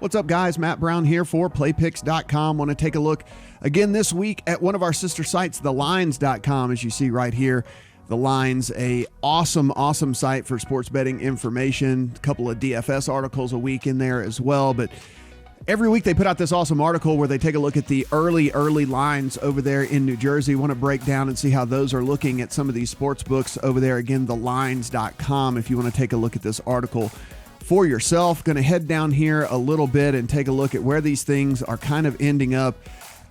What's up, guys? Matt Brown here for playpicks.com. Want to take a look again this week at one of our sister sites, thelines.com, as you see right here. The Lines, a awesome site for sports betting information. A couple of DFS articles a week in there as well. But every week they put out this awesome article where they take a look at the early lines over there in New Jersey. Want to break down and see how those are looking at some of these sports books over there. Again, thelines.com if you want to take a look at this article for yourself. Going to head down here a little bit and take a look at where these things are kind of ending up.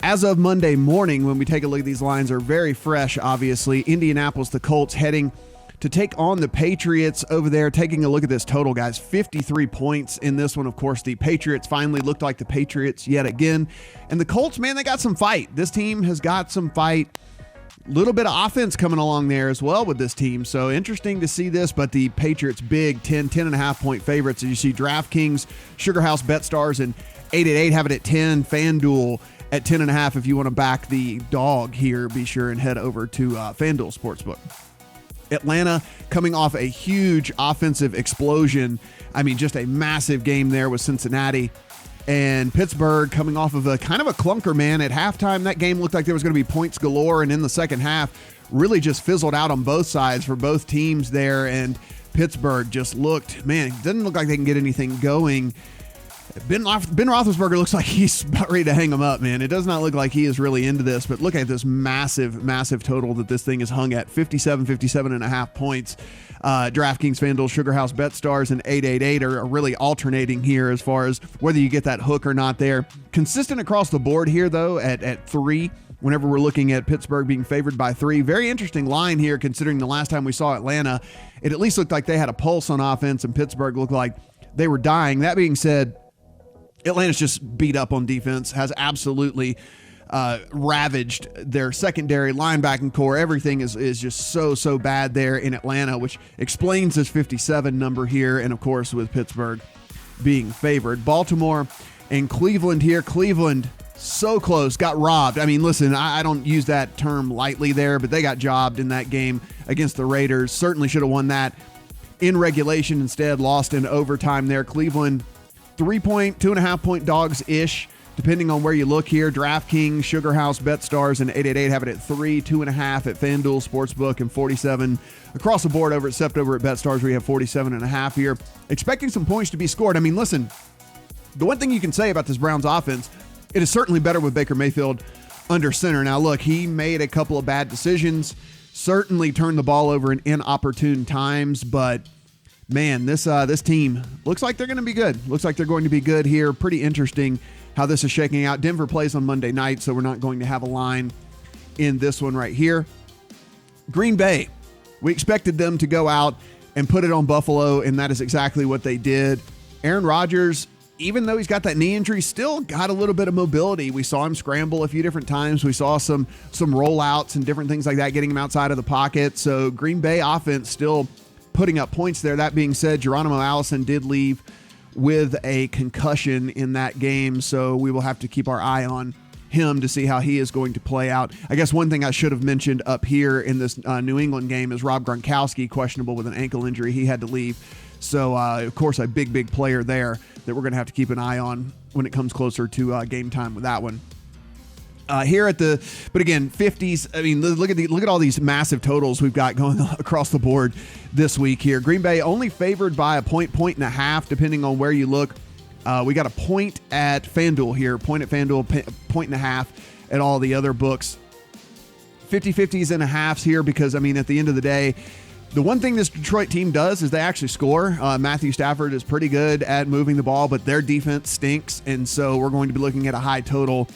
As of Monday morning, when we take a look at these lines, are very fresh, obviously. Indianapolis, the Colts heading to take on the Patriots over there. Taking a look at this total, guys, 53 points in this one. Of course, the Patriots finally looked like the Patriots yet again. And the Colts, man, they got some fight. This team has got some fight. Little bit of offense coming along there as well with this team. So interesting to see this, but the Patriots big 10.5 point favorites. As you see, DraftKings, Sugar House, BetStars, and 888 have it at 10. FanDuel at 10.5. If you want to back the dog here, be sure and head over to FanDuel Sportsbook. Atlanta coming off a huge offensive explosion. I mean, just a massive game there with Cincinnati. And Pittsburgh coming off of a kind of a clunker, man. At halftime, that game looked like there was going to be points galore. And in the second half, really just fizzled out on both sides for both teams there. And Pittsburgh just looked, man, it doesn't look like they can get anything going. Ben Roethlisberger looks like he's about ready to hang him up, man. It does not look like he is really into this, but look at this massive total that this thing is hung at, 57.5 points. DraftKings, FanDuel, Sugar House, BetStars, and 888 are really alternating here as far as whether you get that hook or not there. Consistent across the board here, though, at 3. Whenever we're looking at Pittsburgh being favored by 3. Very interesting line here, considering the last time we saw Atlanta, it at least looked like they had a pulse on offense, and Pittsburgh looked like they were dying. That being said, Atlanta's just beat up on defense, has absolutely ravaged their secondary, linebacking core. Everything is just so bad there in Atlanta, which explains this 57 number here. And, of course, with Pittsburgh being favored. Baltimore and Cleveland here. Cleveland, so close, got robbed. I mean, listen, I don't use that term lightly there, but they got jobbed in that game against the Raiders. Certainly should have won that in regulation. Instead, lost in overtime there. Cleveland, 2.5 point dogs-ish, depending on where you look here. DraftKings, Sugar House, BetStars, and 888 have it at 3, 2.5 at FanDuel, Sportsbook, and 47 across the board except over at BetStars, where you have 47.5 here. Expecting some points to be scored. I mean, listen, the one thing you can say about this Browns offense, it is certainly better with Baker Mayfield under center. Now, look, he made a couple of bad decisions, certainly turned the ball over in inopportune times, but man, this team looks like they're going to be good. Looks like they're going to be good here. Pretty interesting how this is shaking out. Denver plays on Monday night, so we're not going to have a line in this one right here. Green Bay, we expected them to go out and put it on Buffalo, and that is exactly what they did. Aaron Rodgers, even though he's got that knee injury, still got a little bit of mobility. We saw him scramble a few different times. We saw some rollouts and different things like that, getting him outside of the pocket. So Green Bay offense still putting up points there. That being said, Geronimo Allison did leave with a concussion in that game, so we will have to keep our eye on him to see how he is going to play out. I guess one thing I should have mentioned up here in this New England game is Rob Gronkowski, questionable with an ankle injury. He had to leave. So, of course, a big player there that we're going to have to keep an eye on when it comes closer to game time with that one. Here at but again, 50s. I mean, look at all these massive totals we've got going across the board this week here. Green Bay only favored by a point and a half, depending on where you look. We got a point at FanDuel here, point at FanDuel, point and a half at all the other books. 50-50s and a halves here because, I mean, at the end of the day, the one thing this Detroit team does is they actually score. Matthew Stafford is pretty good at moving the ball, but their defense stinks, and so we're going to be looking at a high total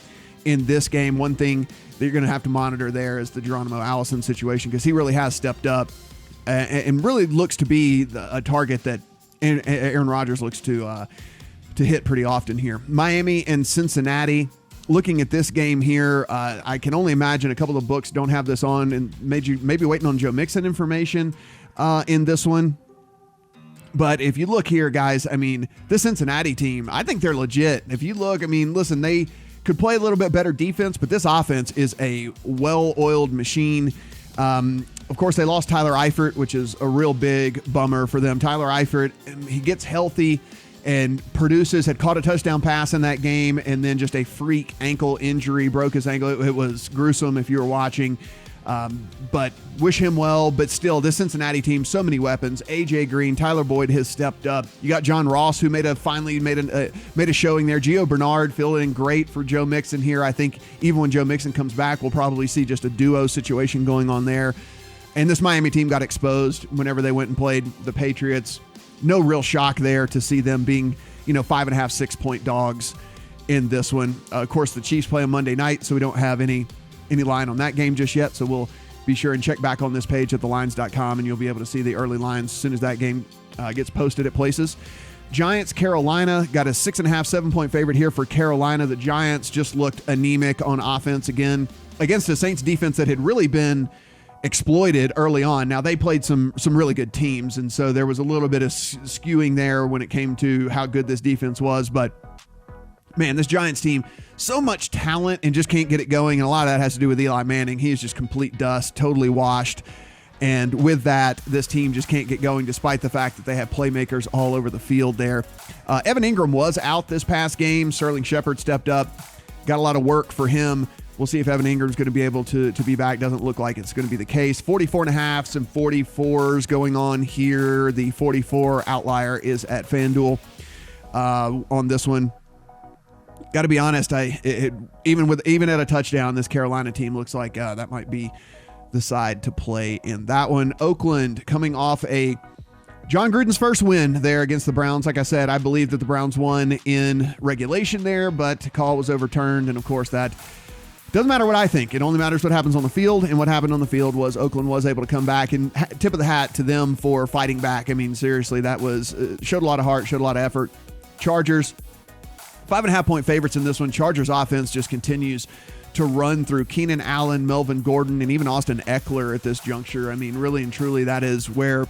in this game. One thing that you're going to have to monitor there is the Geronimo Allison situation, because he really has stepped up and really looks to be a target that Aaron Rodgers looks to hit pretty often here. Miami and Cincinnati. Looking at this game here, I can only imagine a couple of books don't have this on, and maybe waiting on Joe Mixon information in this one. But if you look here, guys, I mean, the Cincinnati team, I think they're legit. If you look, I mean, listen, they could play a little bit better defense, but this offense is a well-oiled machine. Of course, they lost Tyler Eifert, which is a real big bummer for them. Tyler Eifert, he gets healthy, and had caught a touchdown pass in that game, and then just a freak ankle injury, broke his ankle. It was gruesome if you were watching. But wish him well. But still, this Cincinnati team, so many weapons. AJ Green, Tyler Boyd has stepped up. You got John Ross, who finally made a showing there. Gio Bernard filling in great for Joe Mixon here. I think even when Joe Mixon comes back, we'll probably see just a duo situation going on there. And this Miami team got exposed whenever they went and played the Patriots. No real shock there to see them being, 5.5, 6 point dogs in this one. Of course, the Chiefs play on Monday night, so we don't have any line on that game just yet. So we'll be sure and check back on this page at thelines.com, and you'll be able to see the early lines as soon as that game gets posted at places. Giants, Carolina, got a 6.5, 7 point favorite here for Carolina. The Giants just looked anemic on offense again against the Saints defense that had really been exploited early on. Now, they played some really good teams, and so there was a little bit of skewing there when it came to how good this defense was. But man, this Giants team, so much talent and just can't get it going. And a lot of that has to do with Eli Manning. He is just complete dust, totally washed. And with that, this team just can't get going despite the fact that they have playmakers all over the field there. Evan Ingram was out this past game. Sterling Shepard stepped up, got a lot of work for him. We'll see if Evan Ingram's going to be able to be back. Doesn't look like it's going to be the case. 44.5, some 44s going on here. The 44 outlier is at FanDuel on this one. Got to be honest, even at a touchdown, this Carolina team looks like that might be the side to play in that one. Oakland coming off a John Gruden's first win there against the Browns. Like I said, I believe that the Browns won in regulation there, but the call was overturned, and of course that doesn't matter what I think. It only matters what happens on the field, and what happened on the field was Oakland was able to come back, and tip of the hat to them for fighting back. I mean, seriously, that was showed a lot of heart, showed a lot of effort. Chargers, 5.5 point favorites in this one. Chargers offense just continues to run through Keenan Allen, Melvin Gordon, and even Austin Eckler at this juncture. I mean, really and truly, that is where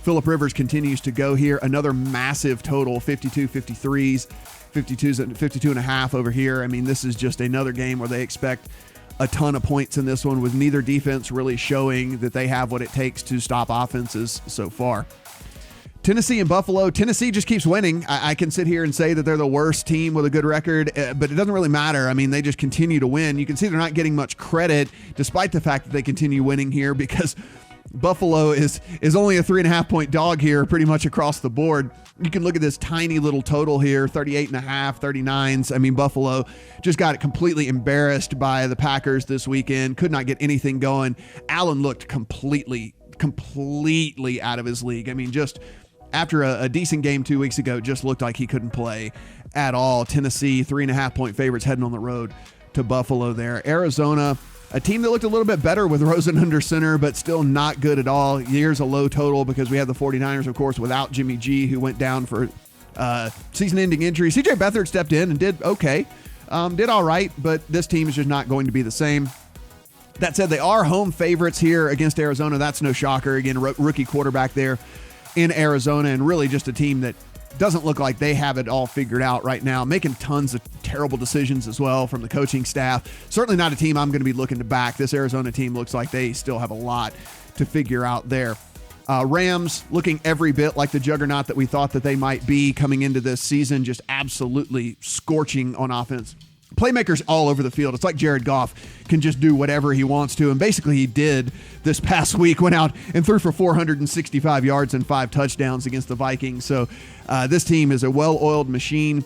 Phillip Rivers continues to go here. Another massive total, 52, 53s, 52 and a half over here. I mean, this is just another game where they expect a ton of points in this one, with neither defense really showing that they have what it takes to stop offenses so far. Tennessee and Buffalo. Tennessee just keeps winning. I can sit here and say that they're the worst team with a good record, but it doesn't really matter. I mean, they just continue to win. You can see they're not getting much credit despite the fact that they continue winning here, because Buffalo is only a 3.5 point dog here pretty much across the board. You can look at this tiny little total here, 38.5, 39s. I mean, Buffalo just got completely embarrassed by the Packers this weekend. Could not get anything going. Allen looked completely out of his league. I mean, just after a decent game 2 weeks ago, just looked like he couldn't play at all. Tennessee, 3.5 point favorites heading on the road to Buffalo there. Arizona, a team that looked a little bit better with Rosen under center, but still not good at all. Here's a low total because we had the 49ers, of course, without Jimmy G, who went down for season-ending injury. CJ Beathard stepped in and did okay. Did all right, but this team is just not going to be the same. That said, they are home favorites here against Arizona. That's no shocker. Again, rookie quarterback there in Arizona, and really just a team that doesn't look like they have it all figured out right now, making tons of terrible decisions as well from the coaching staff. Certainly not a team I'm going to be looking to back. This Arizona team looks like they still have a lot to figure out there. Rams looking every bit like the juggernaut that we thought that they might be coming into this season, just absolutely scorching on offense. Playmakers all over the field. It's like Jared Goff can just do whatever he wants to, and basically he did this past week. Went out and threw for 465 yards and 5 touchdowns against the Vikings. So this team is a well-oiled machine.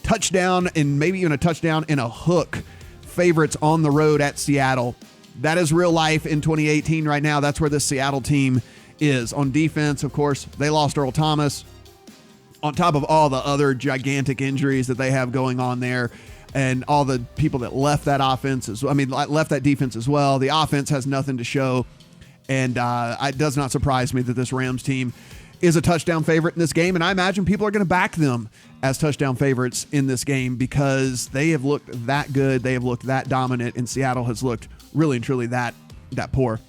Touchdown, and maybe even a touchdown and a hook favorites on the road at Seattle. That is real life in 2018 right now. That's where this Seattle team is. On defense, of course, they lost Earl Thomas on top of all the other gigantic injuries that they have going on there, and all the people that left that left that defense as well. The offense has nothing to show, and it does not surprise me that this Rams team is a touchdown favorite in this game, and I imagine people are going to back them as touchdown favorites in this game because they have looked that good, they have looked that dominant, and Seattle has looked really and truly that poor.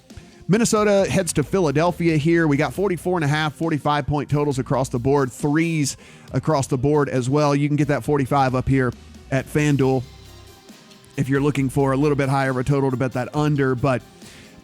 Minnesota heads to Philadelphia here. We got 44.5, 45 point totals across the board, 3s across the board as well. You can get that 45 up here at FanDuel if you're looking for a little bit higher of a total to bet that under. But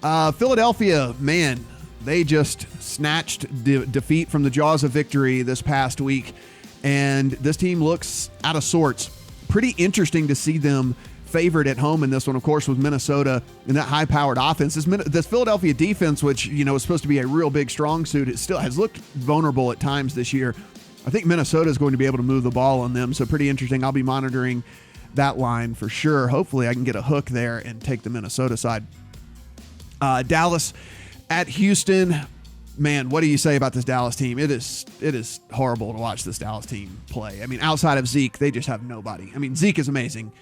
Philadelphia, man, they just snatched defeat from the jaws of victory this past week and this team looks out of sorts. Pretty interesting to see them favored at home in this one, of course, with Minnesota and that high-powered offense. This Philadelphia defense, which, is supposed to be a real big strong suit, it still has looked vulnerable at times this year. I think Minnesota is going to be able to move the ball on them, so pretty interesting. I'll be monitoring that line for sure. Hopefully I can get a hook there and take the Minnesota side. Dallas at Houston. Man, what do you say about this Dallas team? It is horrible to watch this Dallas team play. I mean, outside of Zeke, they just have nobody. I mean, Zeke is amazing,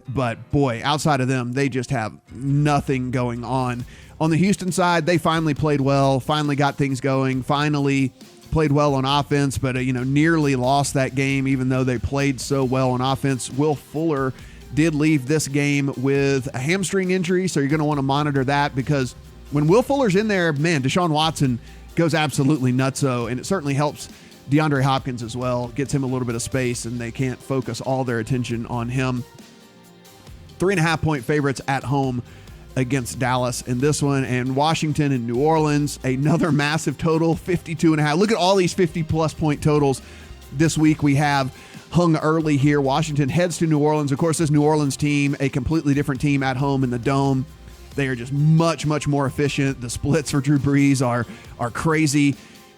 but boy, outside of them, they just have nothing going on. On the Houston side, they finally played well, finally got things going, finally played well on offense, but nearly lost that game even though they played so well on offense. Will Fuller did leave this game with a hamstring injury, so you're going to want to monitor that, because when Will Fuller's in there, man, Deshaun Watson goes absolutely nutso, and it certainly helps DeAndre Hopkins as well, gets him a little bit of space, and they can't focus all their attention on him. 3.5-point favorites at home against Dallas in this one, and Washington and New Orleans, another massive total, 52.5. Look at all these 50-plus point totals this week we have hung early here. Washington heads to New Orleans. Of course, this New Orleans team, a completely different team at home in the Dome. They are just much, much more efficient. The splits for Drew Brees are crazy,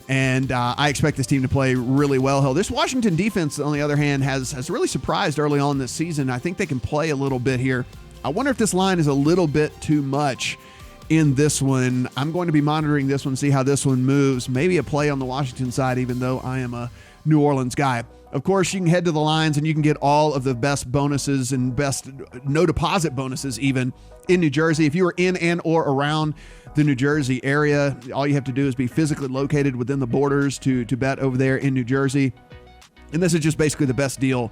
and I expect this team to play really well. This Washington defense, on the other hand, has really surprised early on this season. I think they can play a little bit here. I wonder if this line is a little bit too much in this one. I'm going to be monitoring this one, see how this one moves. Maybe a play on the Washington side, even though I am a New Orleans guy. Of course, you can head to the lines and you can get all of the best bonuses and best no deposit bonuses even in New Jersey. If you are in and or around the New Jersey area, all you have to do is be physically located within the borders to bet over there in New Jersey. And this is just basically the best deal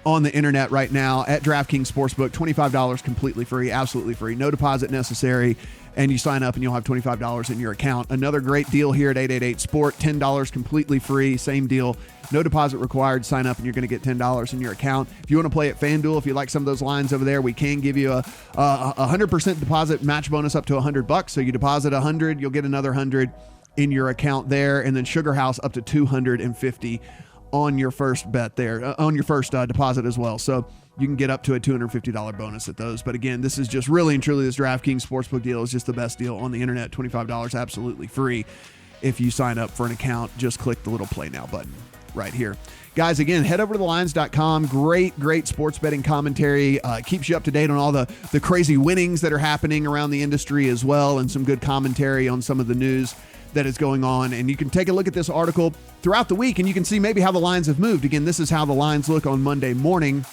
on the internet right now at DraftKings Sportsbook. $25 completely free, absolutely free, no deposit necessary, and you sign up and you'll have $25 in your account. Another great deal here at 888-SPORT, $10 completely free, same deal, no deposit required. Sign up and you're going to get $10 in your account. If you want to play at FanDuel, if you like some of those lines over there, we can give you a 100% deposit match bonus up to $100. So you deposit $100, you'll get another $100 in your account there, and then Sugar House up to $250 on your first bet there, on your first deposit as well. So you can get up to a $250 bonus at those. But again, this is just really and truly, this DraftKings Sportsbook deal is just the best deal on the internet. $25 absolutely free. If you sign up for an account, just click the little play now button right here. Guys, again, head over to thelines.com. Great sports betting commentary. Keeps you up to date on all the crazy winnings that are happening around the industry as well, and some good commentary on some of the news that is going on. And you can take a look at this article throughout the week and you can see maybe how the lines have moved. Again, this is how the lines look on Monday morning.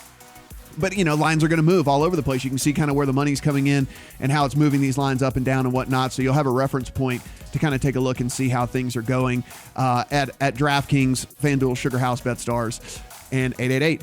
But, lines are going to move all over the place. You can see kind of where the money's coming in and how it's moving these lines up and down and whatnot. So you'll have a reference point to kind of take a look and see how things are going at DraftKings, FanDuel, Sugar House, BetStars, and 888.